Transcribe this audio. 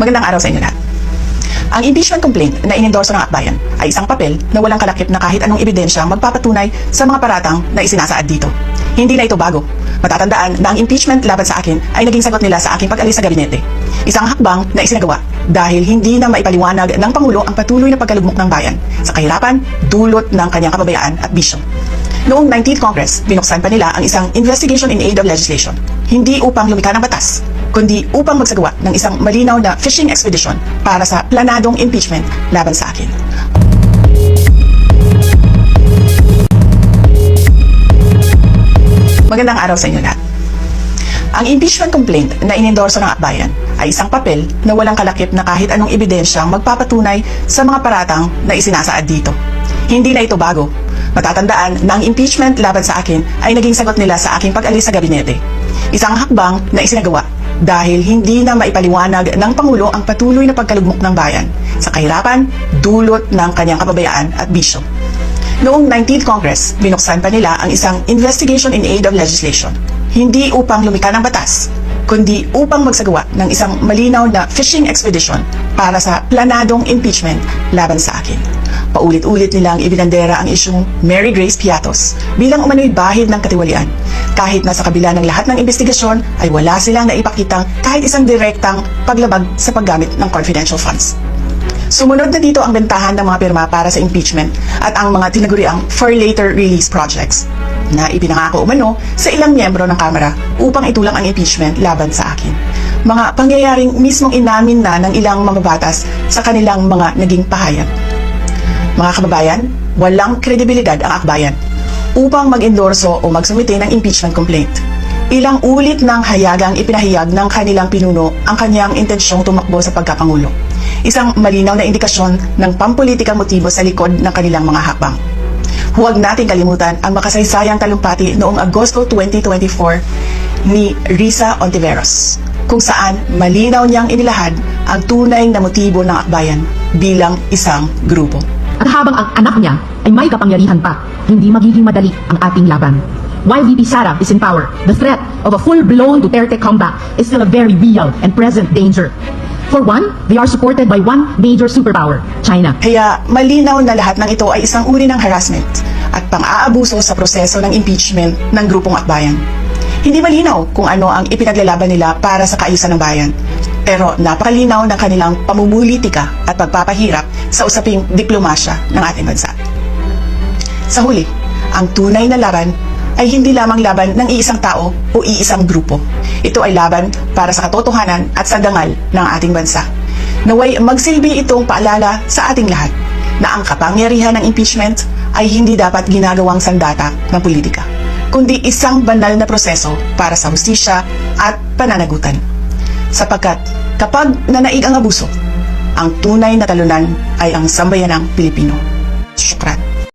Magandang araw sa inyo lahat. Ang impeachment complaint na inendorso ng akbayan ay isang papel na walang kalakip na kahit anong ebidensyang magpapatunay sa mga paratang na isinasaad dito. Hindi na ito bago. Matatandaan na ang impeachment laban sa akin ay naging sagot nila sa aking pag-alis sa gabinete. Isang hakbang na isinagawa dahil hindi na maipaliwanag ng Pangulo ang patuloy na pagkalugmok ng bayan sa kahirapan dulot ng kanyang kapabayaan at bisyo. Noong 19th Congress, binuksan pa nila ang isang investigation in aid of legislation. Hindi upang lumikha ng batas, kundi upang magsagawa ng isang malinaw na fishing expedition para sa planadong impeachment laban sa akin. Magandang araw sa inyo lahat. Ang impeachment complaint na inendorso ng akbayan ay isang papel na walang kalakip na kahit anong ebidensyang magpapatunay sa mga paratang na isinasaad dito. Hindi na ito bago. Matatandaan na ang impeachment laban sa akin ay naging sagot nila sa aking pag-alis sa gabinete. Isang hakbang na isinagawa dahil hindi na maipaliwanag ng Pangulo ang patuloy na pagkalugmok ng bayan sa kahirapan dulot ng kanyang kapabayaan at bisyo. Noong 19th Congress, binuksan pa nila ang isang investigation in aid of legislation. Hindi upang lumikha ng batas, kundi upang magsagawa ng isang malinaw na fishing expedition para sa planadong impeachment laban sa akin. Paulit-ulit nilang ibinandera ang isyung Mary Grace Piatos bilang umano'y bahid ng katiwalian. Kahit na sa kabila ng lahat ng investigasyon ay wala silang naipakitang kahit isang direktang paglabag sa paggamit ng confidential funds. Sumunod na dito ang bentahan ng mga pirma para sa impeachment at ang mga tinaguriang for later release projects na ipinangako umano sa ilang miyembro ng Kamara upang itulang ang impeachment laban sa akin. Mga pangyayaring mismong inamin na ng ilang mambabatas sa kanilang mga naging pahayag. Mga kababayan, walang kredibilidad ang akbayan upang mag-endorso o magsumite ng impeachment complaint. Ilang ulit ng hayagang ipinahayag ng kanilang pinuno ang kanyang intensyong tumakbo sa pagkapangulo. Isang malinaw na indikasyon ng pampolitikang motibo sa likod ng kanilang mga hakbang. Huwag nating kalimutan ang makasaysayang talumpati noong Agosto 2024 ni Risa Ontiveros, kung saan malinaw niyang inilahad ang tunay na motibo ng akbayan bilang isang grupo. At habang ang anak niya ay may kapangyarihan pa, hindi magiging madali ang ating laban. While VP Sara is in power, the threat of a full-blown Duterte comeback is still a very real and present danger. For one, they are supported by one major superpower, China. Kaya malinaw na lahat ng ito ay isang uri ng harassment at pang-aabuso sa proseso ng impeachment ng grupong akbayan. Hindi malinaw kung ano ang ipinaglalaban nila para sa kaayusan ng bayan. Pero napakalinaw ng kanilang pamumulitika at pagpapahirap sa usaping diplomasya ng ating bansa. Sa huli, ang tunay na laban ay hindi lamang laban ng iisang tao o iisang grupo. Ito ay laban para sa katotohanan at sa dangal ng ating bansa. Naway magsilbi itong paalala sa ating lahat na ang kapangyarihan ng impeachment ay hindi dapat ginagawang sandata ng politika, kundi isang banal na proseso para sa hustisya at pananagutan. Sapagkat kapag nanaig ang abuso, ang tunay na talunan ay ang sambayanang Pilipino. Syukran.